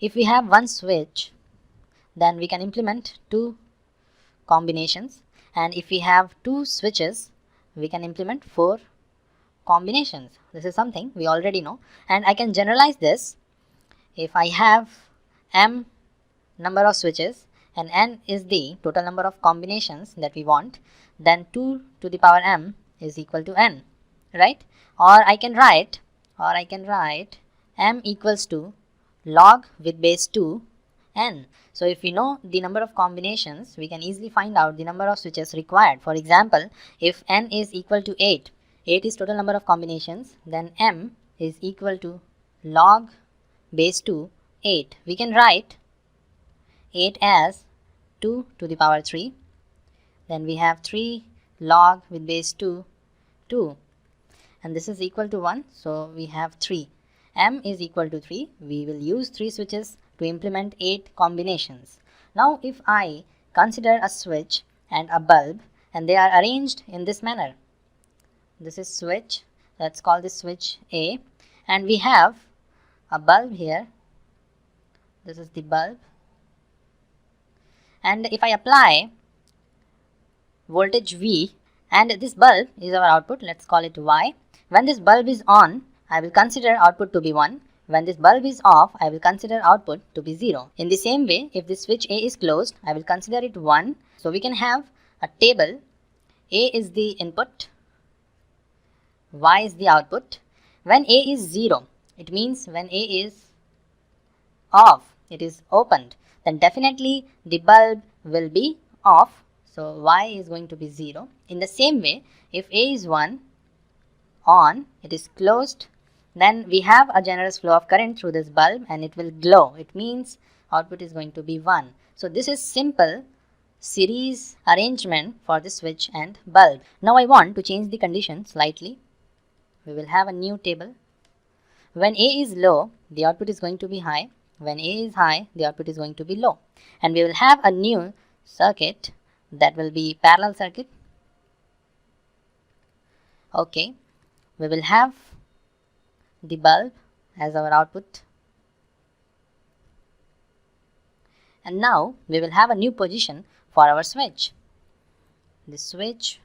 If we have one switch, then we can implement two combinations, and if we have two switches, we can implement four combinations. This is something we already know, and I can generalize this. If I have m number of switches and n is the total number of combinations that we want, then 2 to the power m is equal to n, right? Or I can write m equals to log with base 2 n. So if we know the number of combinations, we can easily find out the number of switches required. For example, if n is equal to 8 is total number of combinations, then m is equal to log base 2 8. We can write 8 as 2 to the power 3. Then we have 3 log with base 2 2, and this is equal to 1, so we have 3. M is equal to 3. We will use 3 switches to implement 8 combinations. Now if I consider a switch and a bulb, and they are arranged in this manner. This is switch, let's call this switch A, and we have a bulb here. This is the bulb, and if I apply voltage V, and this bulb is our output, let's call it Y. When this bulb is on, I will consider output to be 1. When this bulb is off, I will consider output to be 0. In the same way, if this switch A is closed, I will consider it 1. So we can have a table. A is the input, Y is the output. When A is 0, it means when A is off, it is opened, then definitely the bulb will be off. So Y is going to be 0. In the same way, if A is 1, on, it is closed, then we have a generous flow of current through this bulb and it will glow. It means output is going to be 1. So this is simple series arrangement for the switch and bulb. Now I want to change the condition slightly. We will have a new table. When A is low, the output is going to be high. When A is high, the output is going to be low. And we will have a new circuit that will be parallel circuit. Okay, we will have the bulb as our output. And now we will have a new position for our switch. The switch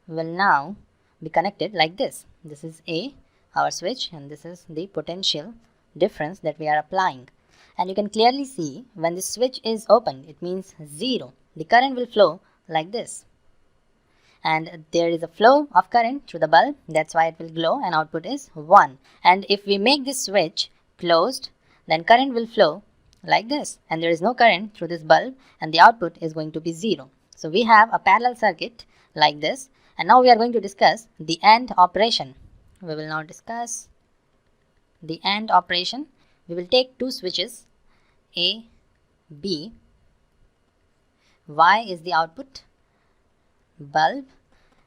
will now be connected like this. This is A, our switch, and this is the potential difference that we are applying. And you can clearly see when the switch is open, it means 0. The current will flow like this. And there is a flow of current through the bulb, that's why it will glow, and output is 1. And if we make this switch closed, then current will flow like this, and there is no current through this bulb, and the output is going to be 0. So we have a parallel circuit like this, and now we are going to discuss the AND operation. We will now discuss the AND operation. We will take two switches, A, B, Y is the output, bulb.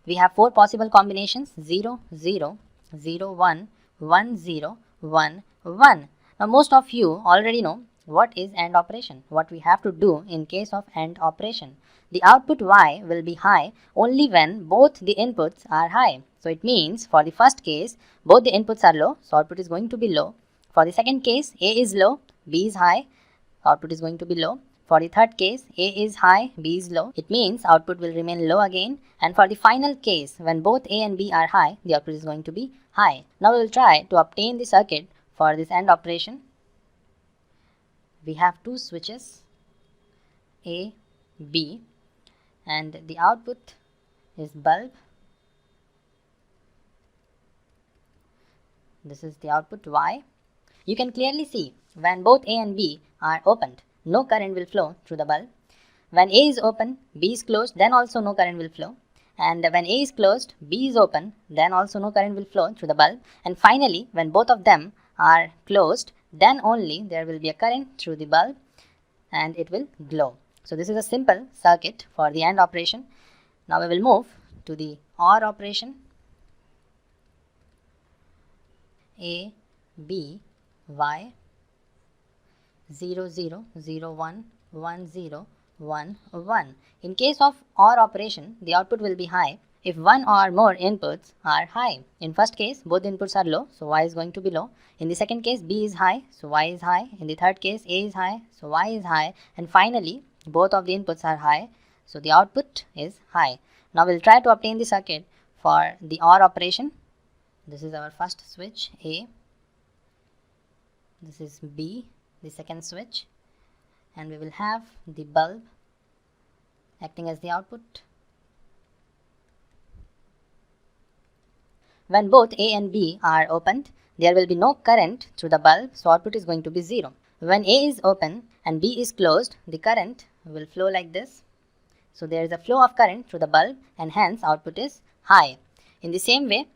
We have four possible combinations, 0, 0, 0, 1, 1, 0, 1, 1. Now most of you already know what is AND operation, what we have to do in case of AND operation. The output Y will be high only when both the inputs are high. So it means for the first case, both the inputs are low, so output is going to be low. For the second case, A is low, B is high, output is going to be low. For the third case, A is high, B is low. It means output will remain low again. And for the final case, when both A and B are high, the output is going to be high. Now we will try to obtain the circuit for this AND operation. We have two switches, A, B, and the output is bulb. This is the output Y. You can clearly see when both A and B are opened, no current will flow through the bulb. When A is open, B is closed, then also no current will flow. And when A is closed, B is open, then also no current will flow through the bulb. And finally, when both of them are closed, then only there will be a current through the bulb and it will glow. So this is a simple circuit for the AND operation. Now we will move to the OR operation. A, B, Y, 0, 0, 0, 1, 1, 0, 1, 1. In case of OR operation, the output will be high if one or more inputs are high. In first case, both inputs are low, so y is going to be low. In the second case, b is high, so y is high. In the third case, a is high, so y is high. And finally, both of the inputs are high, so the output is high. Now we'll try to obtain the circuit for the OR operation. This is our first switch, A. This is B, the second switch. And we will have the bulb acting as the output. When both A and B are opened, there will be no current through the bulb, so output is going to be 0. When A is open and B is closed, the current will flow like this. So there is a flow of current through the bulb and hence output is high. In the same way,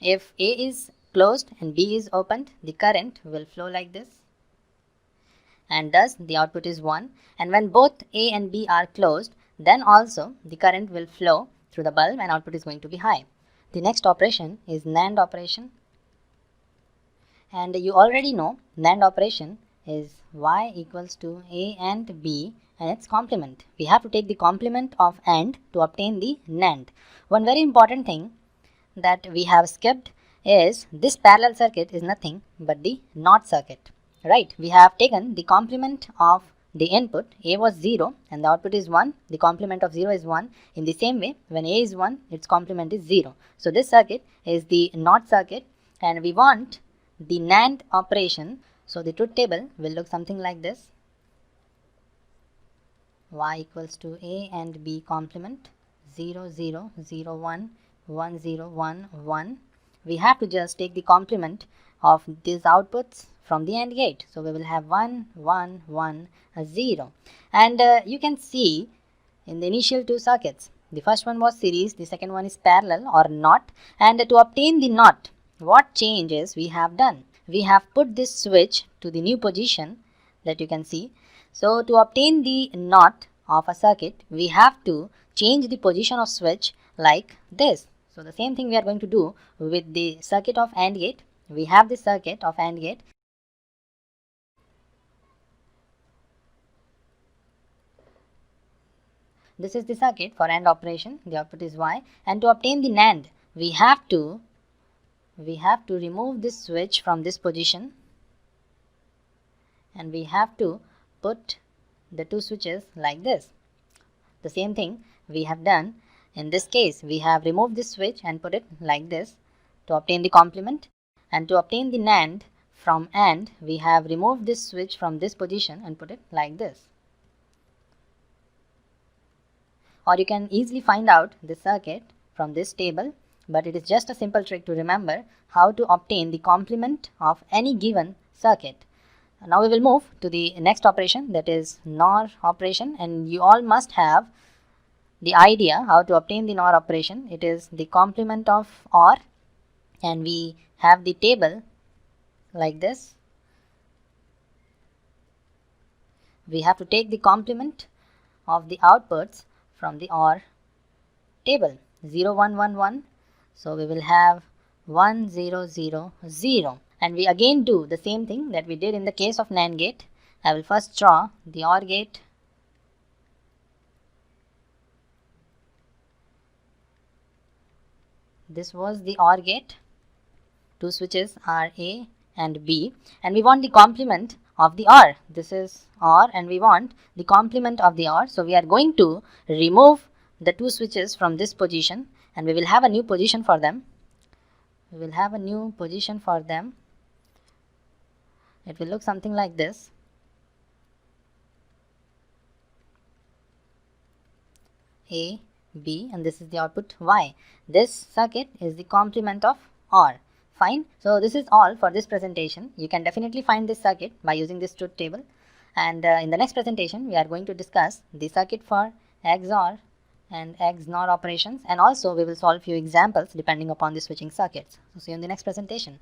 if A is closed and B is opened, the current will flow like this. And thus the output is 1. And when both A and B are closed, then also the current will flow through the bulb and output is going to be high. The next operation is NAND operation. And you already know NAND operation is y equals to A and B and its complement. We have to take the complement of AND to obtain the NAND. One very important thing that we have skipped is this parallel circuit is nothing but the NOT circuit. Right, we have taken the complement of the input. A was 0 and the output is 1. The complement of 0 is 1. In the same way, when A is 1, its complement is 0. So this circuit is the NOT circuit and we want the NAND operation. So the truth table will look something like this. Y equals to A and B complement 0, 0, 0, 1, 1, 0, 1, 1. We have to just take the complement of these outputs from the AND gate. So we will have 1, 1, 1, 0. And you can see in the initial two circuits, the first one was series, the second one is parallel or NOT. And to obtain the NOT, what changes we have done? We have put this switch to the new position that you can see. So to obtain the NOT of a circuit, we have to change the position of switch like this. So the same thing we are going to do with the circuit of AND gate. We have the circuit of AND gate. This is the circuit for AND operation. The output is Y. And to obtain the NAND, we have to remove this switch from this position. And we have to put the two switches like this. The same thing we have done in this case. We have removed this switch and put it like this to obtain the complement. And to obtain the NAND from AND, we have removed this switch from this position and put it like this. Or you can easily find out the circuit from this table, but it is just a simple trick to remember how to obtain the complement of any given circuit. Now we will move to the next operation, that is NOR operation, and you all must have the idea how to obtain the NOR operation. It is the complement of OR, and we have the table like this. We have to take the complement of the outputs from the OR table, 0, 1, 1, 1. So we will have 1, 0, 0, 0. And we again do the same thing that we did in the case of NAND gate. I will first draw the OR gate. This was the OR gate. Two switches are A and B. And we want the complement of the OR. This is OR and we want the complement of the OR. So we are going to remove the two switches from this position and we will have a new position for them. We will have a new position for them. It will look something like this. A, B, and this is the output Y. This circuit is the complement of OR. Fine. So this is all for this presentation. You can definitely find this circuit by using this truth table. And in the next presentation, we are going to discuss the circuit for XOR and XNOR operations. And also we will solve few examples depending upon the switching circuits. So see you in the next presentation.